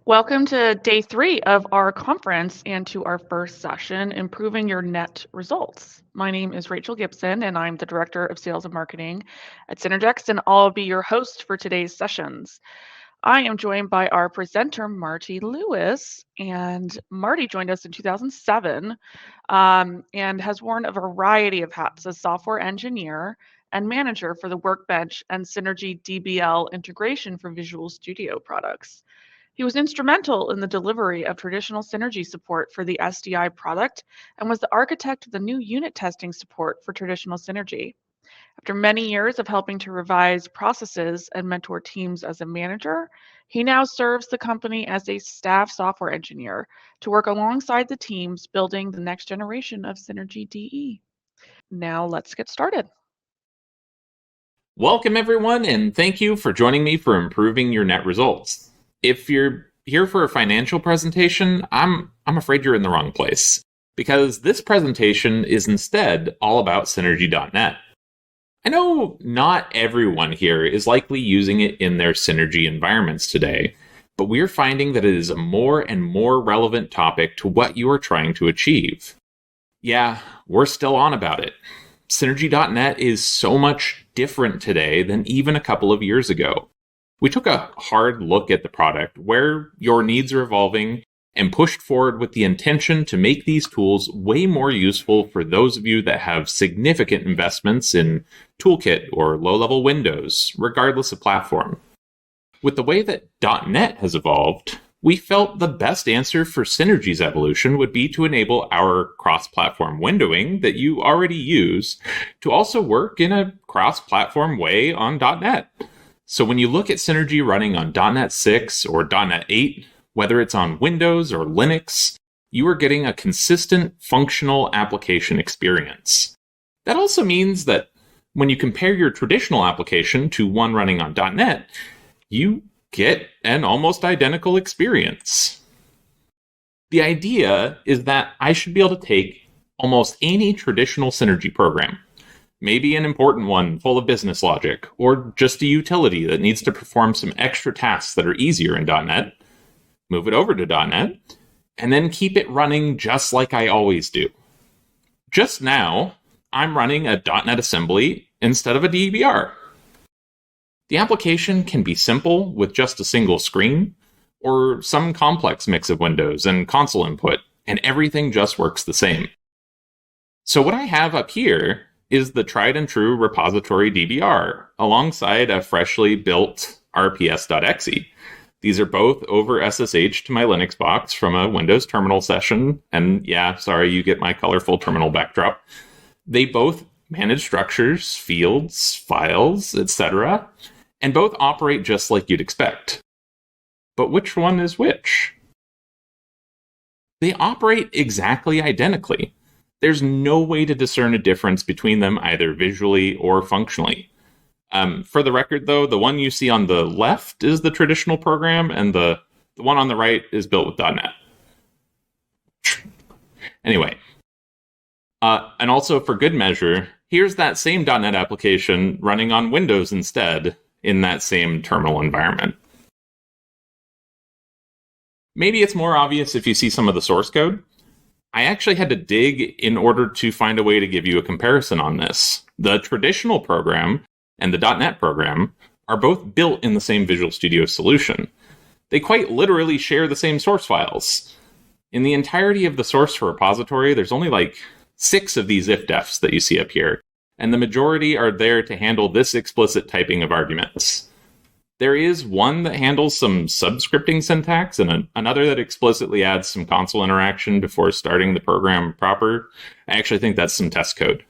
Welcome to day 3 of our conference and to our first session, Improving Your Net Results. My name is Rachel Gibson, and I'm the Director of Sales and Marketing at Synergex, and I'll be your host for today's sessions. I am joined by our presenter, Marty Lewis, and Marty joined us in 2007 and has worn a variety of hats as software engineer and manager for the Workbench and Synergy DBL integration for Visual Studio products. He was instrumental in the delivery of traditional Synergy support for the SDI product and was the architect of the new unit testing support for traditional Synergy. After many years of helping to revise processes and mentor teams as a manager, he now serves the company as a staff software engineer to work alongside the teams building the next generation of Synergy DE. Now let's get started. Welcome everyone, and thank you for joining me for Improving Your Net Results. If you're here for a financial presentation, I'm afraid you're in the wrong place, because this presentation is instead all about Synergy.net. I know not everyone here is likely using it in their Synergy environments today, but we're finding that it is a more and more relevant topic to what you are trying to achieve. Yeah, we're still on about it. Synergy.net is so much different today than even a couple of years ago. We took a hard look at the product, where your needs are evolving, and pushed forward with the intention to make these tools way more useful for those of you that have significant investments in Toolkit or low-level Windows, regardless of platform. With the way that .NET has evolved, we felt the best answer for Synergy's evolution would be to enable our cross-platform windowing that you already use to also work in a cross-platform way on .NET. So when you look at Synergy running on .NET 6 or .NET 8, whether it's on Windows or Linux, you are getting a consistent functional application experience. That also means that when you compare your traditional application to one running on .NET, you get an almost identical experience. The idea is that I should be able to take almost any traditional Synergy program, maybe an important one full of business logic, or just a utility that needs to perform some extra tasks that are easier in .NET, move it over to .NET, and then keep it running just like I always do. Just now, I'm running a .NET assembly instead of a DBR. The application can be simple with just a single screen, or some complex mix of windows and console input, and everything just works the same. So what I have up here is the tried and true repository DBR, alongside a freshly built rps.exe. These are both over SSH to my Linux box from a Windows terminal session, and yeah, sorry, you get my colorful terminal backdrop. They both manage structures, fields, files, etc., and both operate just like you'd expect. But which one is which? They operate exactly identically. There's no way to discern a difference between them either visually or functionally. For the record, though, the one you see on the left is the traditional program, and the one on the right is built with .NET. Anyway, and also for good measure, here's that same .NET application running on Windows instead in that same terminal environment. Maybe it's more obvious if you see some of the source code. I actually had to dig in order to find a way to give you a comparison on this. The traditional program and the .NET program are both built in the same Visual Studio solution. They quite literally share the same source files. In the entirety of the source repository, there's only like 6 of these if-defs that you see up here, and the majority are there to handle this explicit typing of arguments. There is one that handles some subscripting syntax and another that explicitly adds some console interaction before starting the program proper. I actually think that's some test code.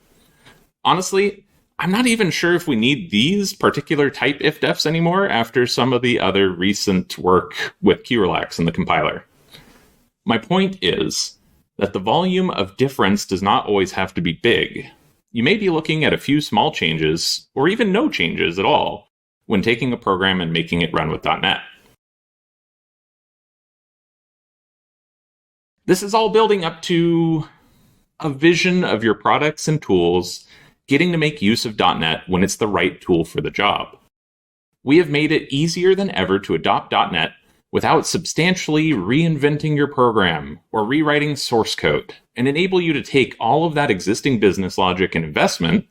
Honestly, I'm not even sure if we need these particular type if-defs anymore after some of the other recent work with QRelax in the compiler. My point is that the volume of difference does not always have to be big. You may be looking at a few small changes, or even no changes at all, when taking a program and making it run with .NET. This is all building up to a vision of your products and tools getting to make use of .NET when it's the right tool for the job. We have made it easier than ever to adopt .NET without substantially reinventing your program or rewriting source code, and enable you to take all of that existing business logic and investment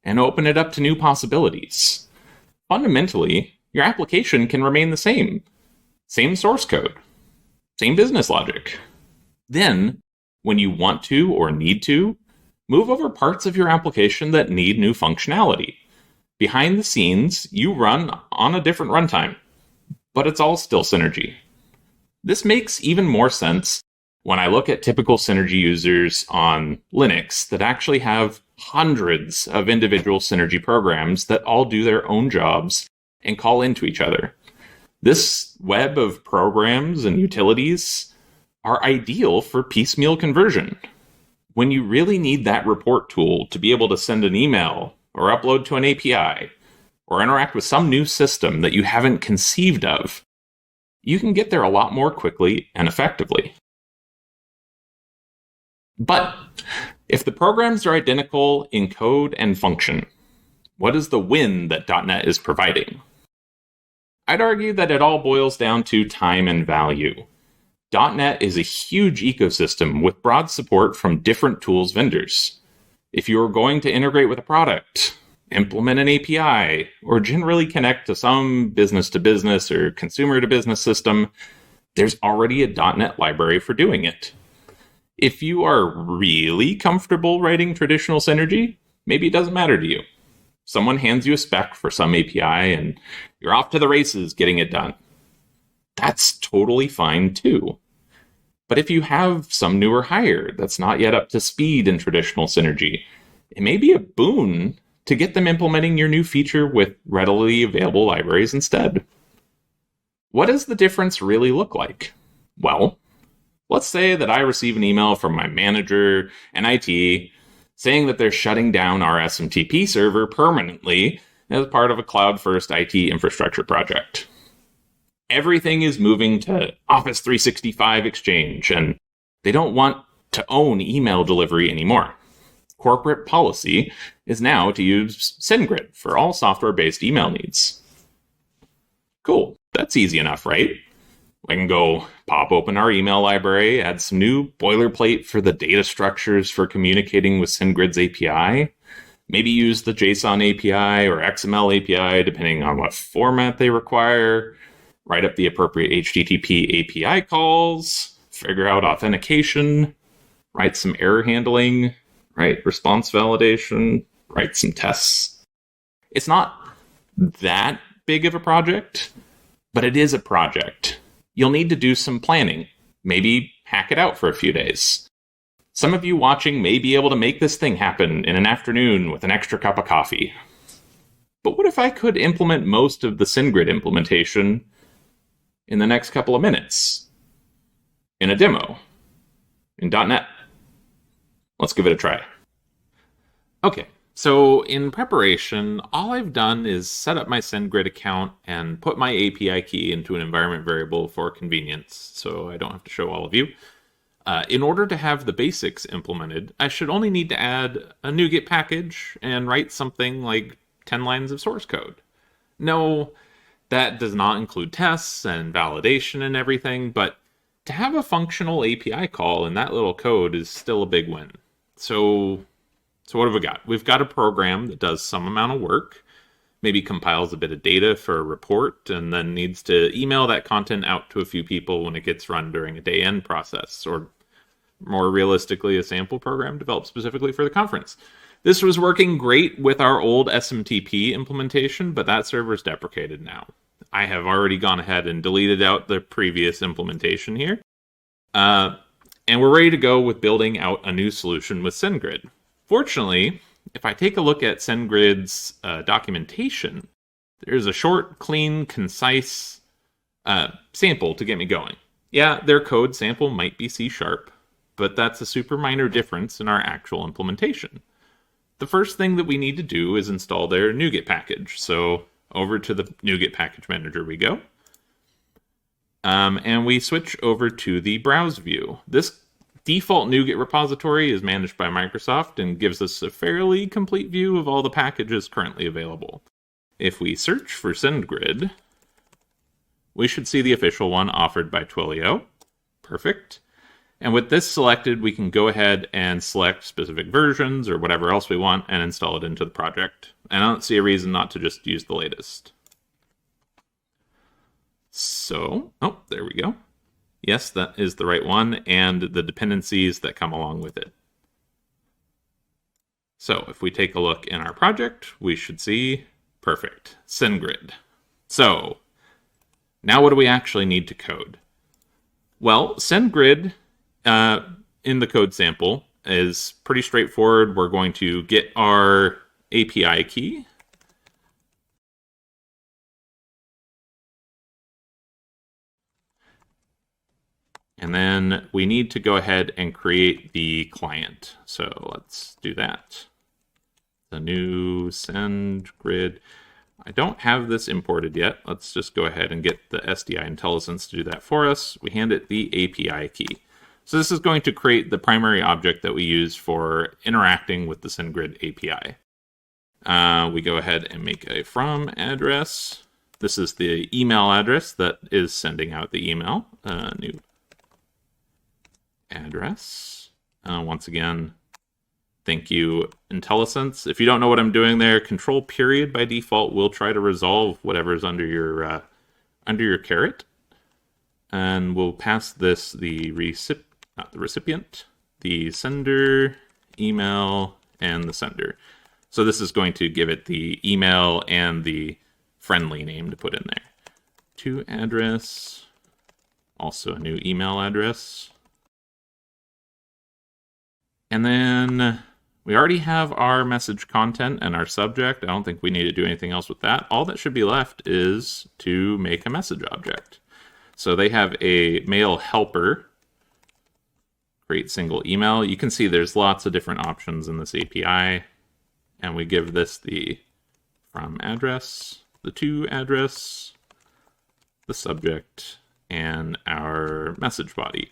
and open it up to new possibilities. Fundamentally, your application can remain the same. Same source code, same business logic. Then, when you want to or need to, move over parts of your application that need new functionality. Behind the scenes, you run on a different runtime, but it's all still Synergy. This makes even more sense when I look at typical Synergy users on Linux that actually have hundreds of individual Synergy programs that all do their own jobs and call into each other. This web of programs and utilities are ideal for piecemeal conversion. When you really need that report tool to be able to send an email or upload to an API or interact with some new system that you haven't conceived of, you can get there a lot more quickly and effectively. But if the programs are identical in code and function, what is the win that .NET is providing? I'd argue that it all boils down to time and value. .NET is a huge ecosystem with broad support from different tools vendors. If you are going to integrate with a product, implement an API, or generally connect to some business-to-business or consumer-to-business system, there's already a .NET library for doing it. If you are really comfortable writing traditional Synergy, maybe it doesn't matter to you. Someone hands you a spec for some API and you're off to the races getting it done. That's totally fine too. But if you have some newer hire that's not yet up to speed in traditional Synergy, it may be a boon to get them implementing your new feature with readily available libraries instead. What does the difference really look like? Well, let's say that I receive an email from my manager and IT saying that they're shutting down our SMTP server permanently as part of a cloud-first IT infrastructure project. Everything is moving to Office 365 Exchange, and they don't want to own email delivery anymore. Corporate policy is now to use SendGrid for all software-based email needs. Cool, that's easy enough, right? I can go pop open our email library, add some new boilerplate for the data structures for communicating with SendGrid's API, maybe use the JSON API or XML API, depending on what format they require, write up the appropriate HTTP API calls, figure out authentication, write some error handling, write response validation, write some tests. It's not that big of a project, but it is a project. You'll need to do some planning, maybe hack it out for a few days. Some of you watching may be able to make this thing happen in an afternoon with an extra cup of coffee. But what if I could implement most of the SendGrid implementation in the next couple of minutes? In a demo? In .NET? Let's give it a try. Okay. So in preparation, all I've done is set up my SendGrid account and put my API key into an environment variable for convenience, so I don't have to show all of you. In order to have the basics implemented, I should only need to add a NuGet package and write something like 10 lines of source code. No, that does not include tests and validation and everything, but to have a functional API call in that little code is still a big win. So what have we got? We've got a program that does some amount of work, maybe compiles a bit of data for a report, and then needs to email that content out to a few people when it gets run during a day-end process, or more realistically, a sample program developed specifically for the conference. This was working great with our old SMTP implementation, but that server's deprecated now. I have already gone ahead and deleted out the previous implementation here. And we're ready to go with building out a new solution with SendGrid. Fortunately, if I take a look at SendGrid's documentation, there's a short, clean, concise sample to get me going. Yeah, their code sample might be C#, but that's a super minor difference in our actual implementation. The first thing that we need to do is install their NuGet package. So over to the NuGet package manager we go. And we switch over to the browse view. This default NuGet repository is managed by Microsoft and gives us a fairly complete view of all the packages currently available. If we search for SendGrid, we should see the official one offered by Twilio. Perfect. And with this selected, we can go ahead and select specific versions or whatever else we want and install it into the project. And I don't see a reason not to just use the latest. So, oh, there we go. Yes, that is the right one, and the dependencies that come along with it. So if we take a look in our project, we should see, perfect, SendGrid. So now what do we actually need to code? Well, SendGrid in the code sample is pretty straightforward. We're going to get our API key. And then we need to go ahead and create the client. So let's do that. The new SendGrid. I don't have this imported yet. Let's just go ahead and get the SDI IntelliSense to do that for us. We hand it the API key. So this is going to create the primary object that we use for interacting with the SendGrid API. We go ahead and make a from address. This is the email address that is sending out the email. New address. Once again, thank you, IntelliSense. If you don't know what I'm doing there, Control period by default will try to resolve whatever's under your caret, and we'll pass this the recipient, the sender, email, and the sender. So this is going to give it the email and the friendly name to put in there. To address, also a new email address. And then we already have our message content and our subject. I don't think we need to do anything else with that. All that should be left is to make a message object. So they have a mail helper, create single email. You can see there's lots of different options in this API. And we give this the from address, the to address, the subject, and our message body.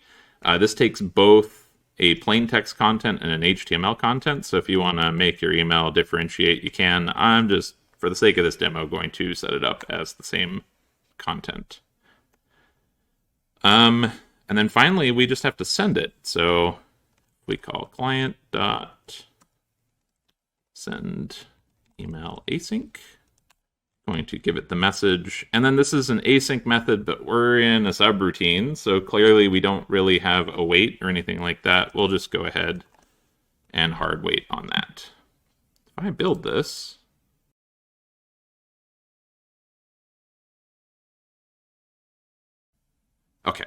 This takes both a plain text content and an HTML content. So if you want to make your email differentiate, you can. I'm just, for the sake of this demo, going to set it up as the same content. And then finally, we just have to send it. So we call client dot send email async. Going to give it the message. And then this is an async method, but we're in a subroutine. So clearly we don't really have a wait or anything like that. We'll just go ahead and hard wait on that. If I build this, okay.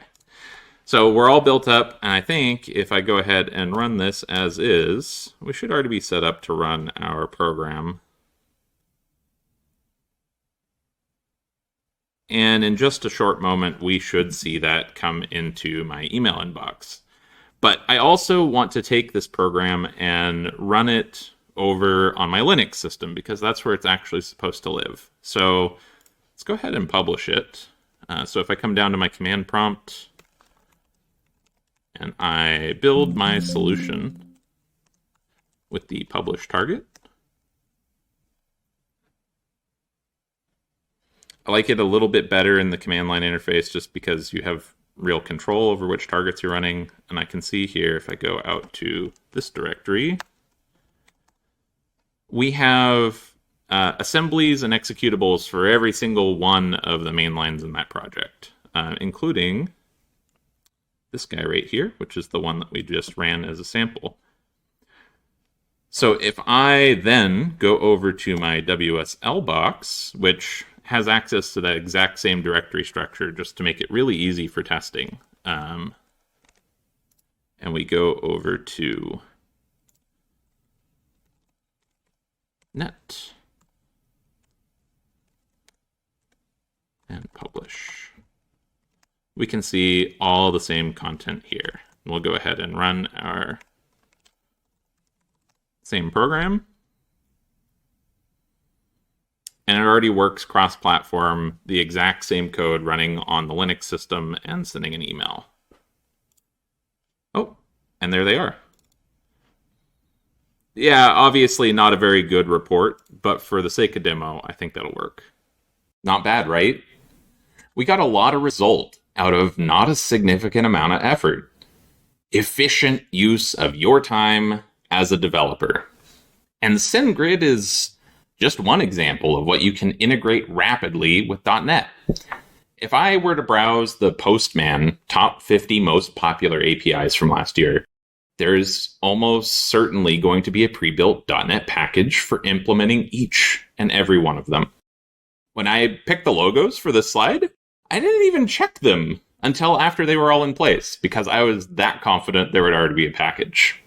So we're all built up, and I think if I go ahead and run this as is, we should already be set up to run our program. And in just a short moment, we should see that come into my email inbox. But I also want to take this program and run it over on my Linux system, because that's where it's actually supposed to live. So let's go ahead and publish it. So if I come down to my command prompt, and I build my solution with the publish target. I like it a little bit better in the command line interface just because you have real control over which targets you're running. And I can see here, if I go out to this directory, we have assemblies and executables for every single one of the main lines in that project, including this guy right here, which is the one that we just ran as a sample. So if I then go over to my WSL box, which has access to that exact same directory structure just to make it really easy for testing, and we go over to net and publish, we can see all the same content here. We'll go ahead and run our same program. And it already works cross-platform, the exact same code running on the Linux system and sending an email. Oh, and there they are. Yeah, obviously not a very good report, but for the sake of demo, I think that'll work. Not bad, right? We got a lot of result out of not a significant amount of effort. Efficient use of your time as a developer. And SendGrid is just one example of what you can integrate rapidly with .NET. If I were to browse the Postman top 50 most popular APIs from last year, there's almost certainly going to be a pre-built .NET package for implementing each and every one of them. When I picked the logos for this slide, I didn't even check them until after they were all in place, because I was that confident there would already be a package.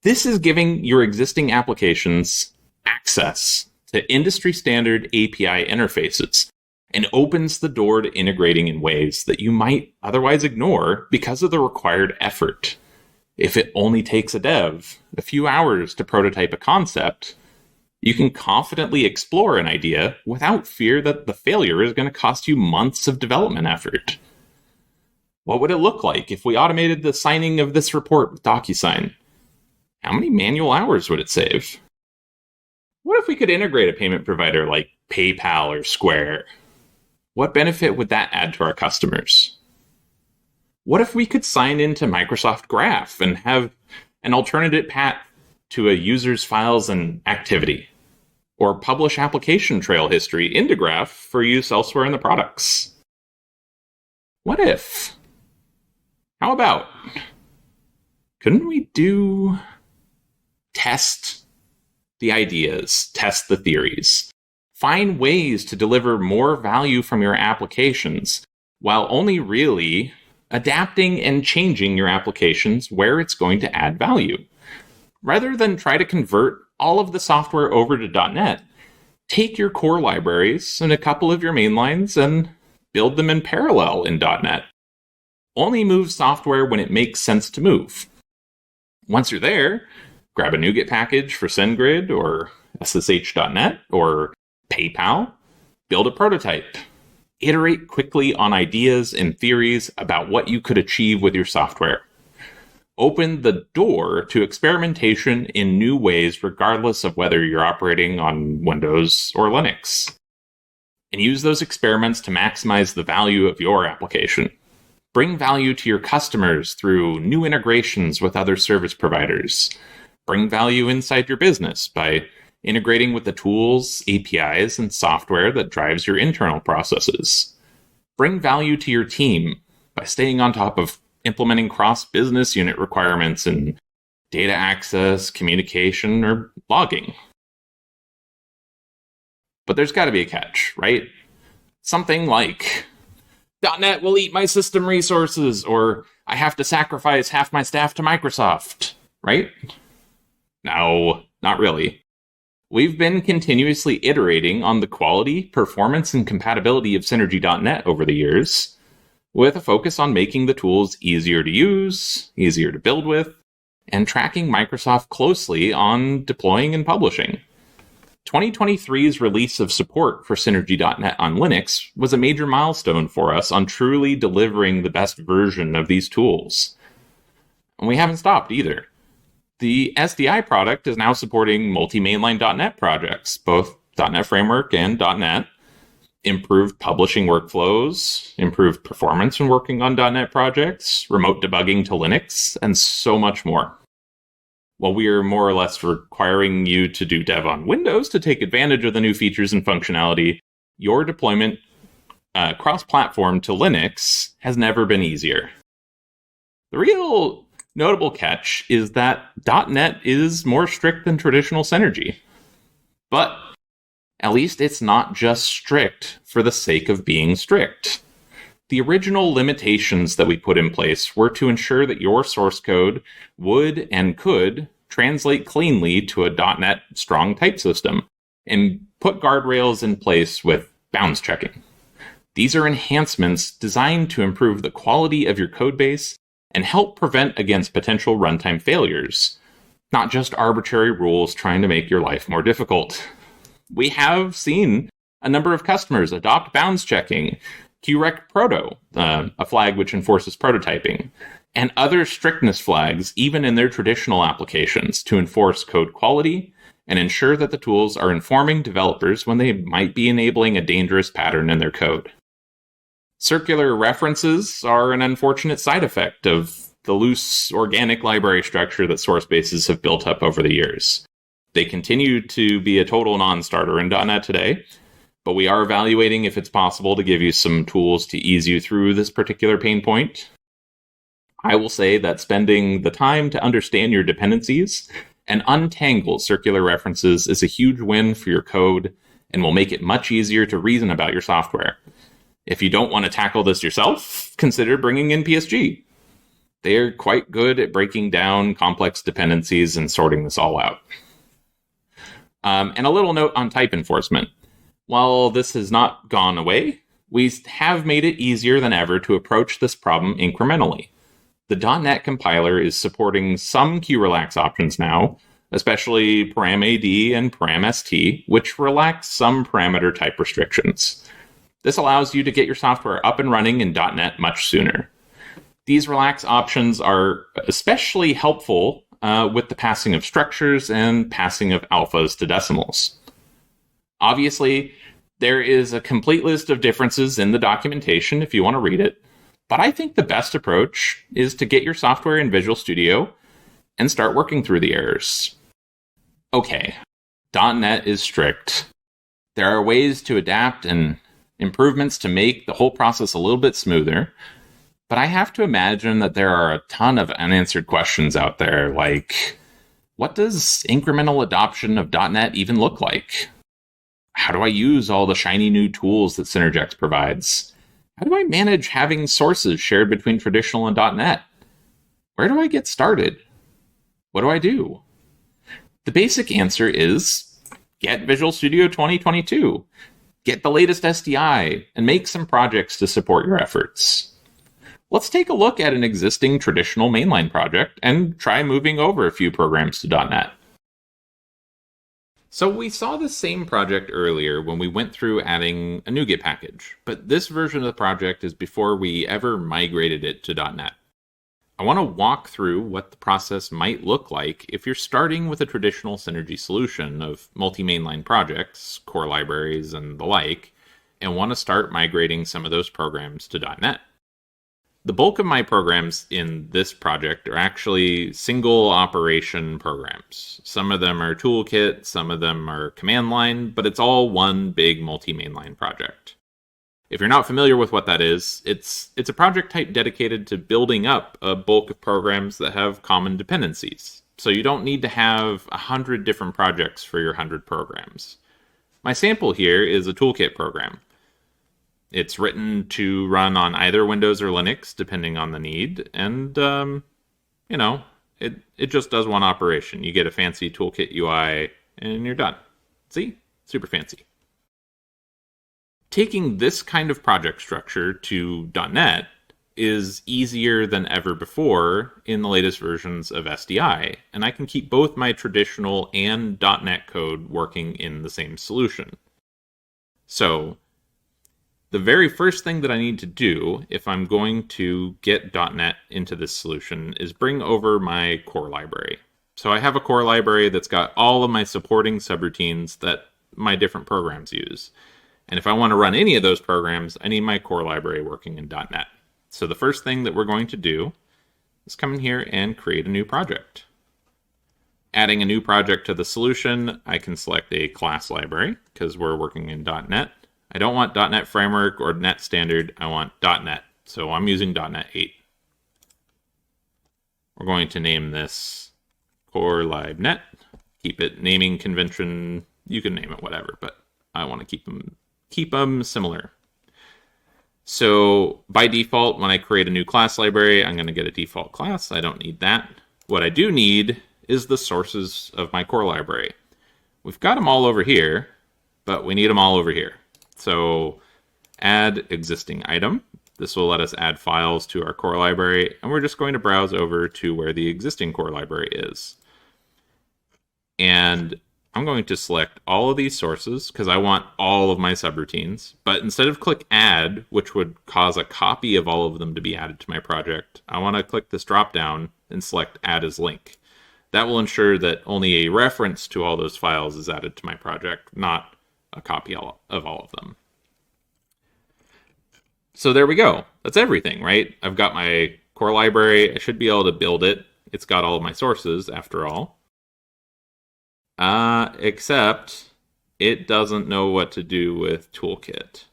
This is giving your existing applications access to industry-standard API interfaces and opens the door to integrating in ways that you might otherwise ignore because of the required effort. If it only takes a dev a few hours to prototype a concept, you can confidently explore an idea without fear that the failure is going to cost you months of development effort. What would it look like if we automated the signing of this report with DocuSign? How many manual hours would it save? What if we could integrate a payment provider like PayPal or Square? What benefit would that add to our customers? What if we could sign into Microsoft Graph and have an alternative path to a user's files and activity? Or publish application trail history into Graph for use elsewhere in the products? What if? How about? Couldn't we test the ideas, test the theories, find ways to deliver more value from your applications while only really adapting and changing your applications where it's going to add value? Rather than try to convert all of the software over to .NET, take your core libraries and a couple of your mainlines and build them in parallel in .NET. Only move software when it makes sense to move. Once you're there, grab a NuGet package for SendGrid or SSH.NET or PayPal, build a prototype. Iterate quickly on ideas and theories about what you could achieve with your software. Open the door to experimentation in new ways, regardless of whether you're operating on Windows or Linux. And use those experiments to maximize the value of your application. Bring value to your customers through new integrations with other service providers. Bring value inside your business by integrating with the tools, APIs, and software that drives your internal processes. Bring value to your team by staying on top of implementing cross-business unit requirements in data access, communication, or logging. But there's got to be a catch, right? Something like, .NET will eat my system resources, or I have to sacrifice half my staff to Microsoft, right? No, not really. We've been continuously iterating on the quality, performance, and compatibility of Synergy.NET over the years, with a focus on making the tools easier to use, easier to build with, and tracking Microsoft closely on deploying and publishing. 2023's release of support for Synergy.NET on Linux was a major milestone for us on truly delivering the best version of these tools. And we haven't stopped either. The SDI product is now supporting multi-mainline .NET projects, both .NET Framework and .NET, improved publishing workflows, improved performance when working on .NET projects, remote debugging to Linux, and so much more. While we are more or less requiring you to do dev on Windows to take advantage of the new features and functionality, your deployment cross-platform to Linux has never been easier. The real notable catch is that .NET is more strict than traditional Synergy. But at least it's not just strict for the sake of being strict. The original limitations that we put in place were to ensure that your source code would and could translate cleanly to a .NET strong type system, and put guardrails in place with bounds checking. These are enhancements designed to improve the quality of your codebase and help prevent against potential runtime failures, not just arbitrary rules trying to make your life more difficult. We have seen a number of customers adopt bounds checking, QREC Proto, a flag which enforces prototyping, and other strictness flags even in their traditional applications to enforce code quality and ensure that the tools are informing developers when they might be enabling a dangerous pattern in their code. Circular references are an unfortunate side effect of the loose organic library structure that source bases have built up over the years. They continue to be a total non-starter in .NET today, but we are evaluating if it's possible to give you some tools to ease you through this particular pain point. I will say that spending the time to understand your dependencies and untangle circular references is a huge win for your code and will make it much easier to reason about your software. If you don't want to tackle this yourself, consider bringing in PSG. They're quite good at breaking down complex dependencies and sorting this all out. And a little note on type enforcement. While this has not gone away, we have made it easier than ever to approach this problem incrementally. The .NET compiler is supporting some QRelax options now, especially param.ad and param.st, which relax some parameter type restrictions. This allows you to get your software up and running in .NET much sooner. These relax options are especially helpful with the passing of structures and passing of alphas to decimals. Obviously, there is a complete list of differences in the documentation if you want to read it, but I think the best approach is to get your software in Visual Studio and start working through the errors. Okay, .NET is strict. There are ways to adapt and improvements to make the whole process a little bit smoother, but I have to imagine that there are a ton of unanswered questions out there, like, what does incremental adoption of .NET even look like? How do I use all the shiny new tools that Synergex provides? How do I manage having sources shared between traditional and .NET? Where do I get started? What do I do? The basic answer is get Visual Studio 2022. Get the latest SDI, and make some projects to support your efforts. Let's take a look at an existing traditional mainline project and try moving over a few programs to .NET. So we saw the same project earlier when we went through adding a NuGet package, but this version of the project is before we ever migrated it to .NET. I want to walk through what the process might look like if you're starting with a traditional Synergy solution of multi-mainline projects, core libraries, and the like, and want to start migrating some of those programs to .NET. The bulk of my programs in this project are actually single operation programs. Some of them are toolkit, some of them are command line, but it's all one big multi-mainline project. If you're not familiar with what that is, it's a project type dedicated to building up a bulk of programs that have common dependencies. So you don't need to have 100 different projects for your 100 programs. My sample here is a toolkit program. It's written to run on either Windows or Linux, depending on the need, and, it just does one operation. You get a fancy toolkit UI, and you're done. See? Super fancy. Taking this kind of project structure to .NET is easier than ever before in the latest versions of SDI, and I can keep both my traditional and .NET code working in the same solution. So, the very first thing that I need to do if I'm going to get .NET into this solution is bring over my core library. So I have a core library that's got all of my supporting subroutines that my different programs use. And if I want to run any of those programs, I need my core library working in .NET. So the first thing that we're going to do is come in here and create a new project. Adding a new project to the solution, I can select a class library because we're working in .NET. I don't want .NET Framework or .NET Standard, I want .NET. So I'm using .NET 8. We're going to name this Core Lib Net. Keep it naming convention, you can name it whatever, but I want to keep them similar. So by default, when I create a new class library, I'm going to get a default class. I don't need that. What I do need is the sources of my core library. We've got them all over here, but we need them all over here. So add existing item. This will let us add files to our core library, and we're just going to browse over to where the existing core library is. And I'm going to select all of these sources because I want all of my subroutines. But instead of click add, which would cause a copy of all of them to be added to my project, I want to click this drop down and select add as link. That will ensure that only a reference to all those files is added to my project, not a copy of all of them. So there we go. That's everything, right? I've got my core library. I should be able to build it. It's got all of my sources, after all. Except it doesn't know what to do with toolkit.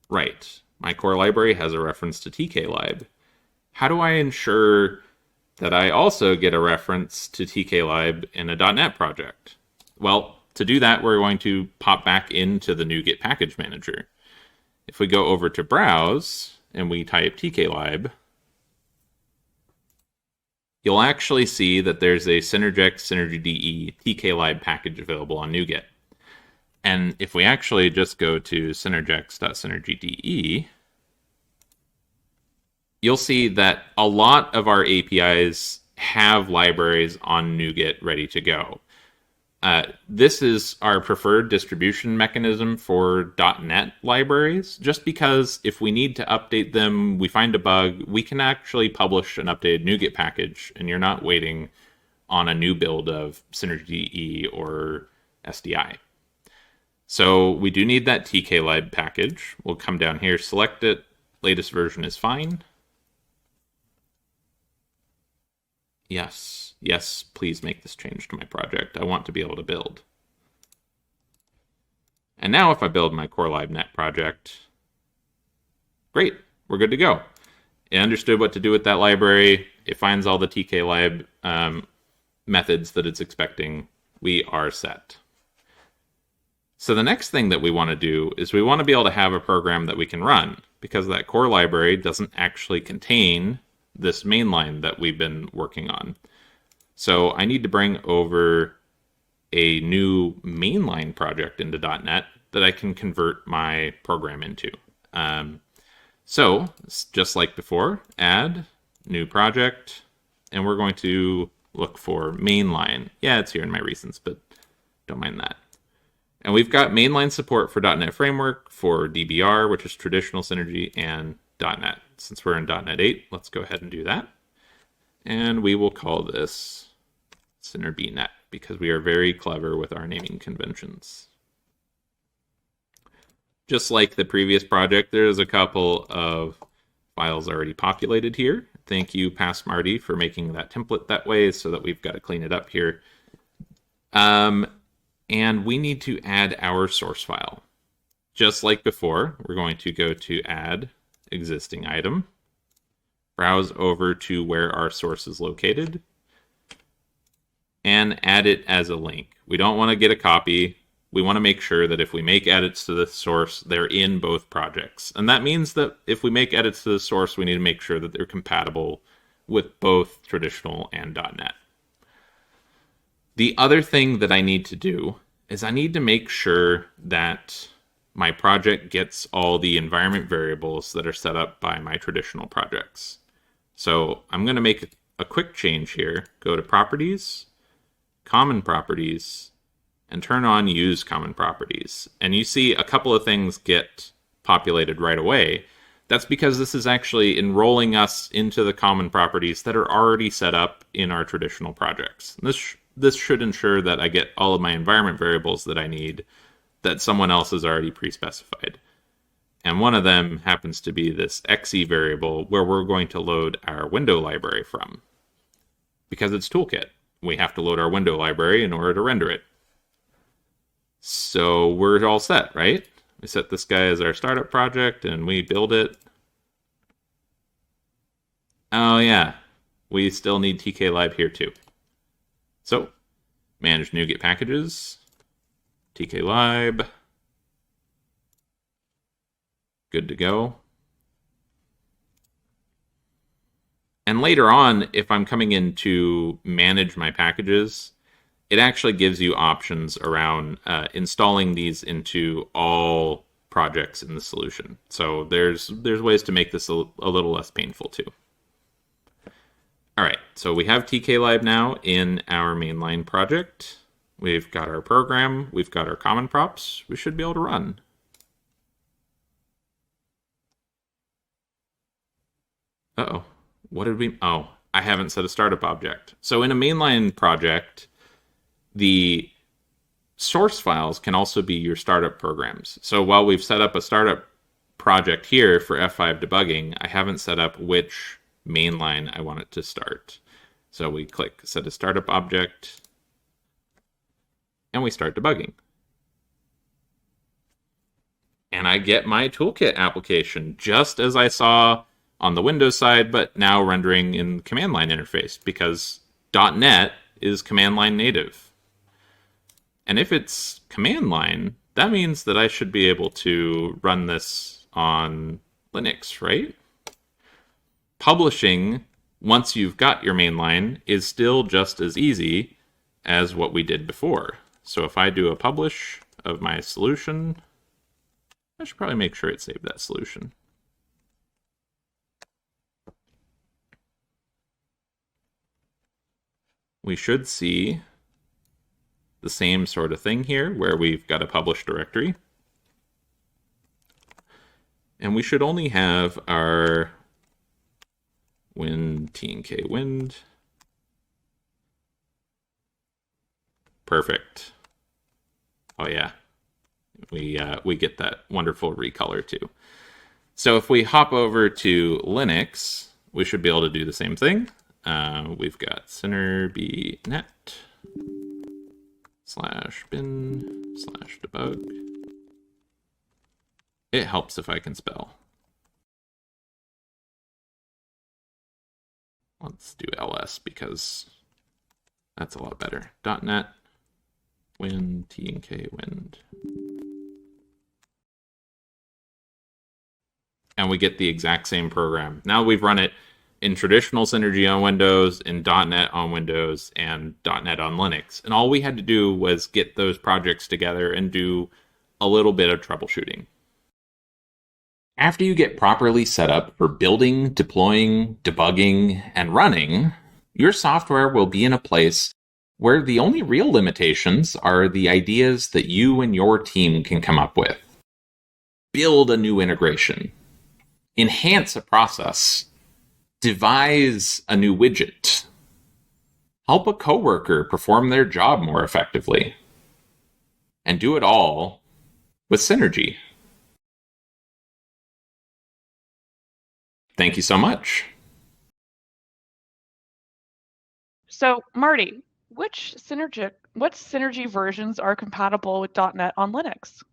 Right. My core library has a reference to tklib. How do I ensure that I also get a reference to tklib in a .NET project? Well, to do that, we're going to pop back into the NuGet package manager. If we go over to browse and we type tklib, you'll actually see that there's a Synergex SynergyDE tklib package available on NuGet. And if we actually just go to synergex.synergyde, you'll see that a lot of our APIs have libraries on NuGet ready to go. This is our preferred distribution mechanism for .NET libraries, just because if we need to update them, we find a bug, we can actually publish an updated NuGet package, and you're not waiting on a new build of SynergyDE or SDI. So we do need that tklib package. We'll come down here, select it. Latest version is fine. Yes, please make this change to my project. I want to be able to build. And now if I build my core LiveNet project, great, we're good to go. It understood what to do with that library. It finds all the tklib methods that it's expecting. We are set. So the next thing that we want to do is we want to be able to have a program that we can run, because that core library doesn't actually contain this main line that we've been working on. So I need to bring over a new mainline project into .NET that I can convert my program into. So just like before, add new project, and we're going to look for mainline. Yeah, it's here in my recents, but don't mind that. And we've got mainline support for .NET Framework, for DBR, which is traditional Synergy, and .NET. Since we're in .NET 8, let's go ahead and do that. And we will call this SynerBNet, because we are very clever with our naming conventions. Just like the previous project, there's a couple of files already populated here. Thank you, past Marty, for making that template that way so that we've got to clean it up here. And we need to add our source file. Just like before, we're going to go to add existing item, browse over to where our source is located, and add it as a link. We don't want to get a copy. We want to make sure that if we make edits to the source, they're in both projects. And that means that if we make edits to the source, we need to make sure that they're compatible with both traditional and .NET. The other thing that I need to do is I need to make sure that my project gets all the environment variables that are set up by my traditional projects. So I'm going to make a quick change here. Go to Properties, Common Properties, and turn on Use Common Properties. And you see a couple of things get populated right away. That's because this is actually enrolling us into the common properties that are already set up in our traditional projects. This should ensure that I get all of my environment variables that I need that someone else has already pre-specified. And one of them happens to be this exe variable where we're going to load our window library from. Because it's toolkit, we have to load our window library in order to render it. So we're all set, right? We set this guy as our startup project and we build it. Oh yeah, we still need tklib here too. So, manage NuGet packages, tklib, good to go. And later on, if I'm coming in to manage my packages, it actually gives you options around installing these into all projects in the solution. So there's ways to make this a little less painful too. All right, so we have tklib now in our mainline project. We've got our program, we've got our common props. We should be able to run. Uh-oh, what did we, oh, I haven't set a startup object. So in a mainline project, the source files can also be your startup programs. So while we've set up a startup project here for F5 debugging, I haven't set up which mainline I want it to start. So we click set a startup object, and we start debugging. And I get my toolkit application just as I saw on the Windows side, but now rendering in command line interface because .NET is command line native. And if it's command line, that means that I should be able to run this on Linux, right? Publishing, once you've got your main line, is still just as easy as what we did before. So if I do a publish of my solution, I should probably make sure it saved that solution. We should see the same sort of thing here where we've got a published directory. And we should only have our wind, T&K wind. Perfect. Oh yeah, we get that wonderful recolor too. So if we hop over to Linux, we should be able to do the same thing. We've got synerbnet /bin/debug. It helps if I can spell. Let's do ls because that's a lot better. .NET wind, T&K wind. And we get the exact same program. Now we've run it in traditional Synergy on Windows, in .NET on Windows, and .NET on Linux. And all we had to do was get those projects together and do a little bit of troubleshooting. After you get properly set up for building, deploying, debugging, and running, your software will be in a place where the only real limitations are the ideas that you and your team can come up with. Build a new integration. Enhance a process. Devise a new widget. Help a coworker perform their job more effectively. And do it all with Synergy. Thank you so much. So, Marty, what Synergy versions are compatible with .NET on Linux?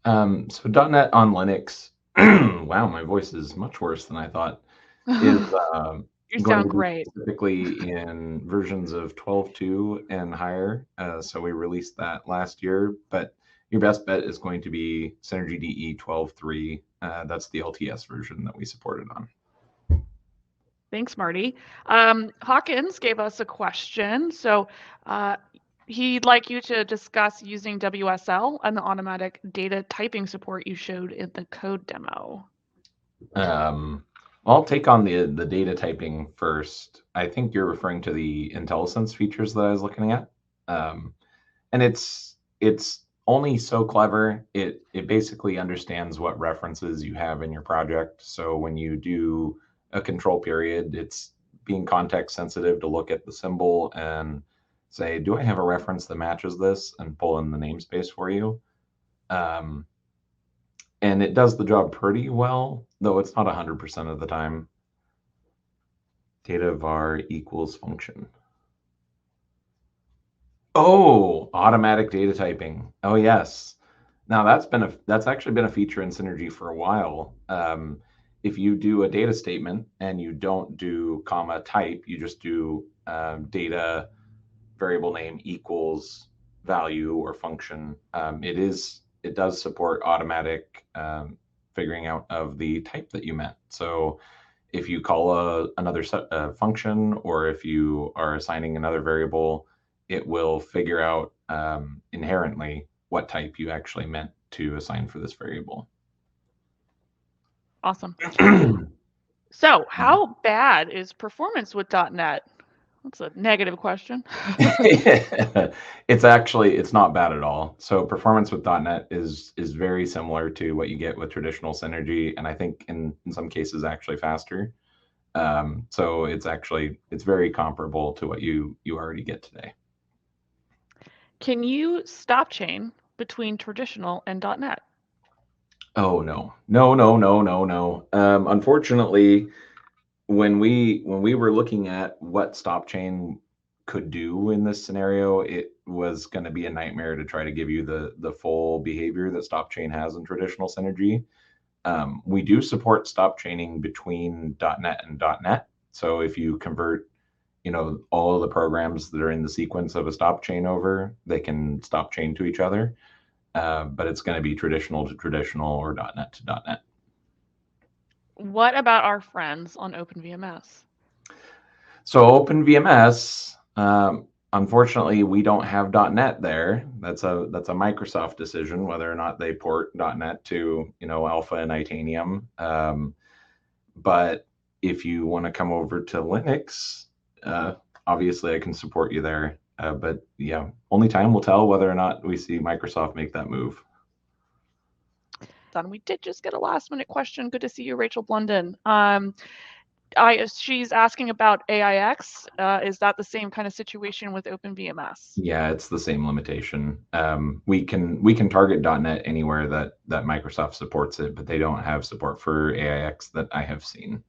So .NET on Linux, wow, my voice is much worse than I thought, is You sound great. Specifically in versions of 12.2 and higher. So we released that last year, but your best bet is going to be Synergy DE 12.3. That's the LTS version that we supported on. Thanks, Marty. Hawkins gave us a question. So he'd like you to discuss using WSL and the automatic data typing support you showed in the code demo. I'll take on the data typing first. I think you're referring to the IntelliSense features that I was looking at. And it's only so clever. It basically understands what references you have in your project. So when you do a control period, it's being context sensitive to look at the symbol and say, do I have a reference that matches this, and pull in the namespace for you. And it does the job pretty well, though it's not 100% of the time. Data var equals function. Oh, automatic data typing. Oh yes. Now that's actually been a feature in Synergy for a while. If you do a data statement and you don't do comma type, you just do data variable name equals value or function. It does support automatic figuring out of the type that you meant. So if you call another function, or if you are assigning another variable, it will figure out inherently what type you actually meant to assign for this variable. Awesome. So how bad is performance with .NET? That's a negative question. It's not bad at all. So performance with .NET is very similar to what you get with traditional Synergy, and I think in some cases actually faster. So it's very comparable to what you already get today. Can you stop chain between traditional and .NET? Oh no, no, no, no, no, no. Unfortunately, when we were looking at what stop chain could do in this scenario, it was going to be a nightmare to try to give you the full behavior that stop chain has in traditional Synergy. We do support stop chaining between .NET and .NET. So if you convert, all of the programs that are in the sequence of a stop chain over, they can stop chain to each other. But it's going to be traditional to traditional or .NET to .NET. What about our friends on OpenVMS? So OpenVMS, unfortunately, we don't have .NET there. That's a Microsoft decision whether or not they port .NET to Alpha and Itanium. But if you want to come over to Linux, obviously I can support you there. But yeah, only time will tell whether or not we see Microsoft make that move. We did just get a last minute question. Good to see you, Rachel Blunden. She's asking about AIX. Is that the same kind of situation with OpenVMS? Yeah, it's the same limitation. We can target .NET anywhere that Microsoft supports it, but they don't have support for AIX that I have seen.